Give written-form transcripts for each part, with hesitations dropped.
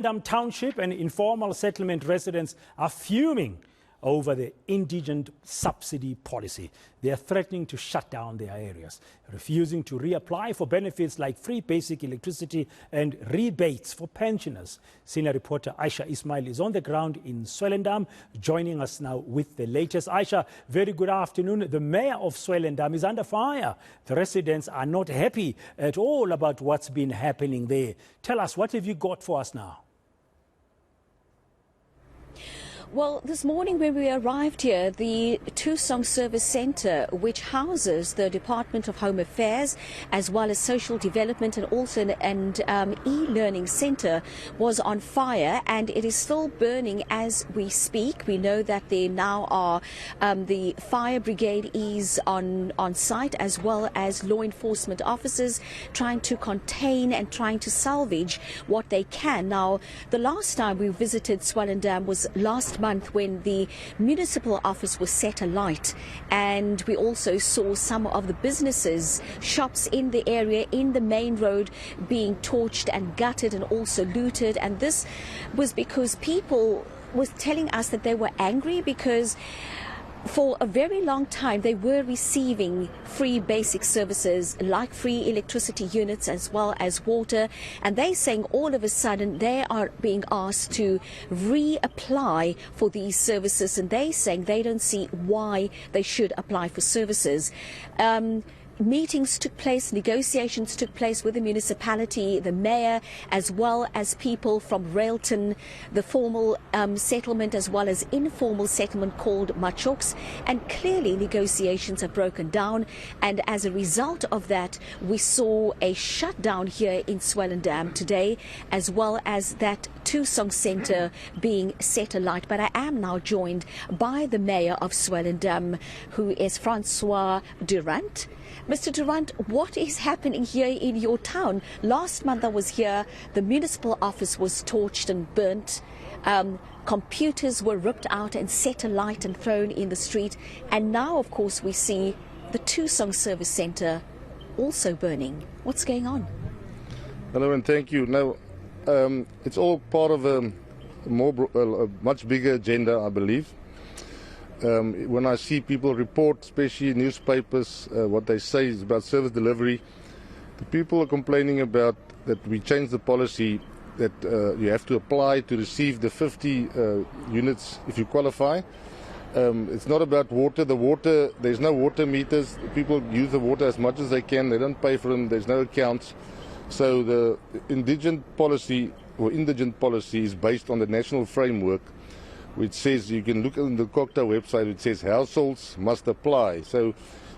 Swellendam Township and informal settlement residents are fuming over the indigent subsidy policy. They are threatening to shut down their areas, refusing to reapply for benefits like free basic electricity and rebates for pensioners. Senior reporter Ayesha Ismail is on the ground in Swellendam, joining us now with the latest. Ayesha, very good afternoon. The mayor of Swellendam is under fire. The residents are not happy at all about what's been happening there. Tell us, what have you got for us now? Well, this morning when we arrived here, the Tusong Service Centre, which houses the Department of Home Affairs as well as Social Development and also an e-learning centre, was on fire, and it is still burning as we speak. We know that there now are the fire brigade is on site, as well as law enforcement officers trying to contain and trying to salvage what they can. Now, the last time we visited Swellendam was last month when the municipal office was set alight, and we also saw some of the businesses, shops in the area, in the main road, being torched and gutted and also looted. And this was because people was telling us that they were angry because for a very long time they were receiving free basic services like free electricity units as well as water, and they saying all of a sudden they are being asked to reapply for these services, and they saying they don't see why they should apply for services. Meetings took place, negotiations took place with the municipality, the mayor, as well as people from Railton, the formal settlement as well as informal settlement called Machoks, and clearly negotiations have broken down, and as a result of that we saw a shutdown here in Swellendam today, as well as that Tusong Centre being set alight. But I am now joined by the mayor of Swellendam, who is Francois Durant. Mr. Durant, what is happening here in your town? Last month I was here, the municipal office was torched and burnt, computers were ripped out and set alight and thrown in the street, and now of course we see the Tusong Service Centre also burning. What's going on? Hello and thank you. Now, it's all part of a much bigger agenda, I believe. When I see people report, especially newspapers, what they say is about service delivery, the people are complaining about that we changed the policy that you have to apply to receive the 50 units if you qualify. It's not about water. The water, there's no water meters. People use the water as much as they can. They don't pay for them. There's no accounts. So the indigent policy is based on the national framework, which says, you can look on the COCTA website, it says households must apply. So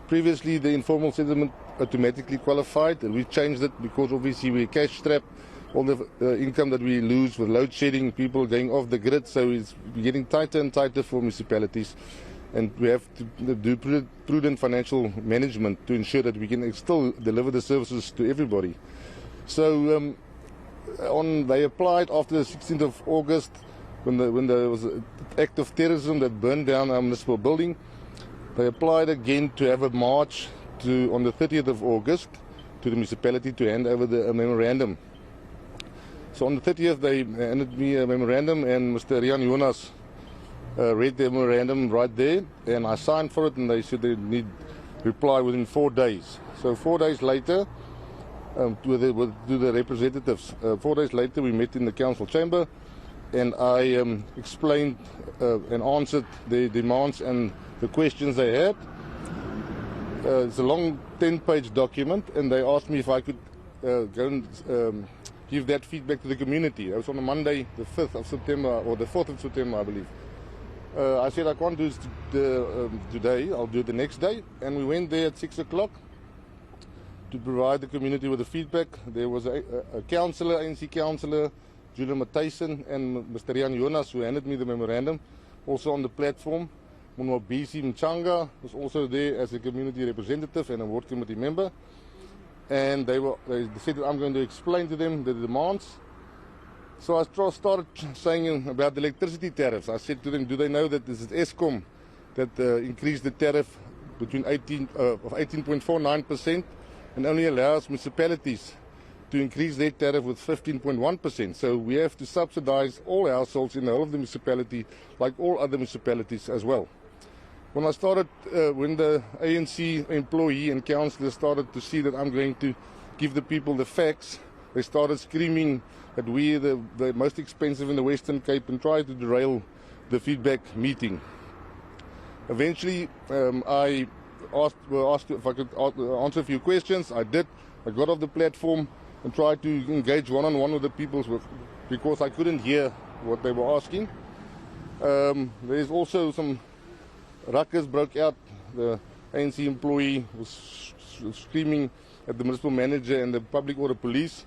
previously the informal settlement automatically qualified, and we changed it because obviously we're cash strapped. All the income that we lose with load shedding, people going off the grid, so it's getting tighter and tighter for municipalities, and we have to do prudent financial management to ensure that we can still deliver the services to everybody. So they applied after the 16th of August, when there was an act of terrorism that burned down our municipal building. They applied again to have a march on the 30th of August to the municipality to hand over the memorandum. So on the 30th they handed me a memorandum, and Mr. Rian Jonas read the memorandum right there, and I signed for it, and they said they need reply within 4 days. So 4 days later, to the representatives, 4 days later we met in the council chamber, and I explained and answered the demands and the questions they had. It's a long 10-page document, and they asked me if I could go and give that feedback to the community. It was on a Monday, the 5th of September, or the 4th of September, I believe. I said I can't do it today, I'll do it the next day. And we went there at 6 o'clock to provide the community with the feedback. There was a councillor, ANC councillor, Julia Matthijssen, and Mr. Rian Jonas, who handed me the memorandum, also on the platform. Munwabisi Mchanga was also there as a community representative and a ward committee member. And they said that I'm going to explain to them the demands. So I started saying about the electricity tariffs. I said to them, do they know that this is ESCOM that increased the tariff between 18.49% and only allows municipalities to increase their tariff with 15.1%. So we have to subsidize all households in the whole of the municipality, like all other municipalities as well. When I started, when the ANC employee and councillors started to see that I'm going to give the people the facts, they started screaming that we're the most expensive in the Western Cape and tried to derail the feedback meeting. Eventually, I was asked if I could answer a few questions. I did. I got off the platform and tried to engage one-on-one with the people because I couldn't hear what they were asking. There's also some ruckus broke out. The ANC employee was screaming at the municipal manager and the public order police.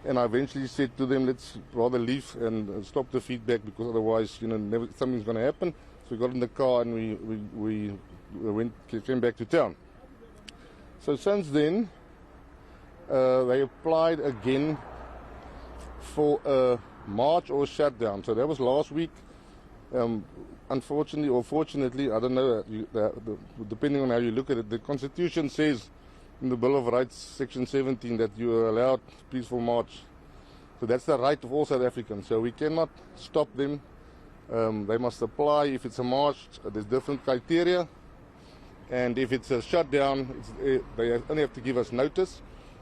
And I eventually said to them, let's rather leave and stop the feedback because otherwise, something's going to happen. So we got in the car and we came back to town. So since then, they applied again for a march or a shutdown. So that was last week. Unfortunately or fortunately, I don't know, depending on how you look at it, the Constitution says in the Bill of Rights, Section 17, that you are allowed peaceful march. So that's the right of all South Africans. So we cannot stop them. They must apply. If it's a march, there's different criteria. And if it's a shutdown, they only have to give us notice.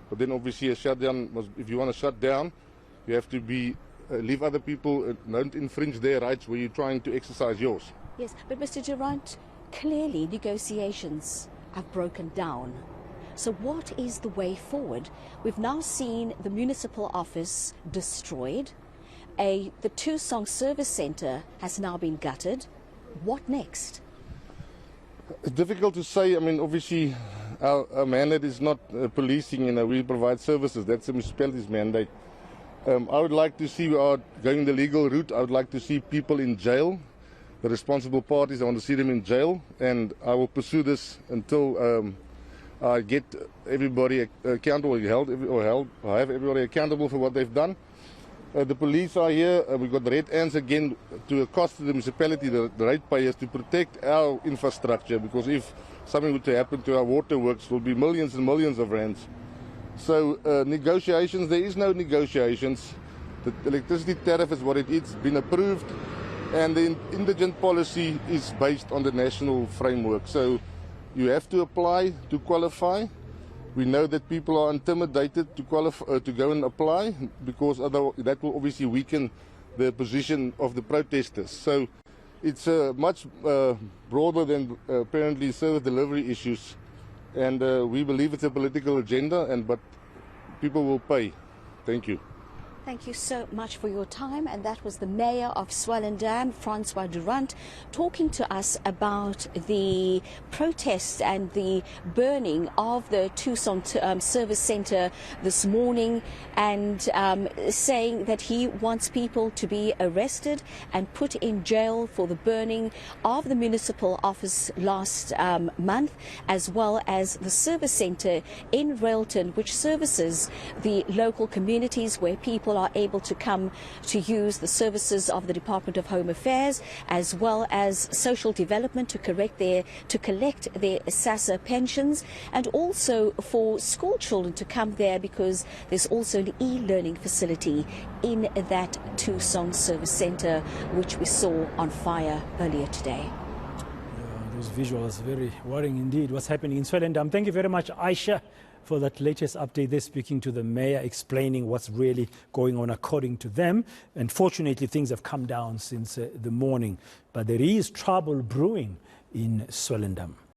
But then obviously a shutdown, if you want to shut down, you have to leave other people, don't infringe their rights where you're trying to exercise yours. Yes, but Mr. Durant, clearly negotiations have broken down. So what is the way forward? We've now seen the municipal office destroyed. The Tusong service centre has now been gutted. What next? It's difficult to say. I mean, obviously, our mandate is not policing, we provide services. That's the municipality's mandate. I would like to see we are going the legal route. I would like to see people in jail, the responsible parties. I want to see them in jail, and I will pursue this until I get everybody accountable, or have everybody accountable for what they've done. The police are here. We've got the red ants again to cost the municipality, the ratepayers, to protect our infrastructure, because if something were to happen to our waterworks, it will be millions and millions of rands. So negotiations, there is no negotiations. The electricity tariff is what it is, been approved, and the indigent policy is based on the national framework. So you have to apply to qualify. We know that people are intimidated to qualify, to go and apply, because that will obviously weaken the position of the protesters. So it's much broader than apparently service delivery issues, and we believe it's a political agenda, but people will pay. Thank you. Thank you so much for your time. And that was the Mayor of Swellendam, Francois Durant, talking to us about the protests and the burning of the Tusong service centre this morning, and saying that he wants people to be arrested and put in jail for the burning of the municipal office last month, as well as the service centre in Railton, which services the local communities where people are able to come to use the services of the Department of Home Affairs, as well as social development to collect their SASSA pensions, and also for school children to come there, because there's also an e-learning facility in that Tusong service centre, which we saw on fire earlier today. Those visuals, very worrying indeed, what's happening in Swellendam. Thank you very much, Ayesha, for that latest update. They're speaking to the mayor, explaining what's really going on according to them. And fortunately, things have come down since the morning. But there is trouble brewing in Swellendam.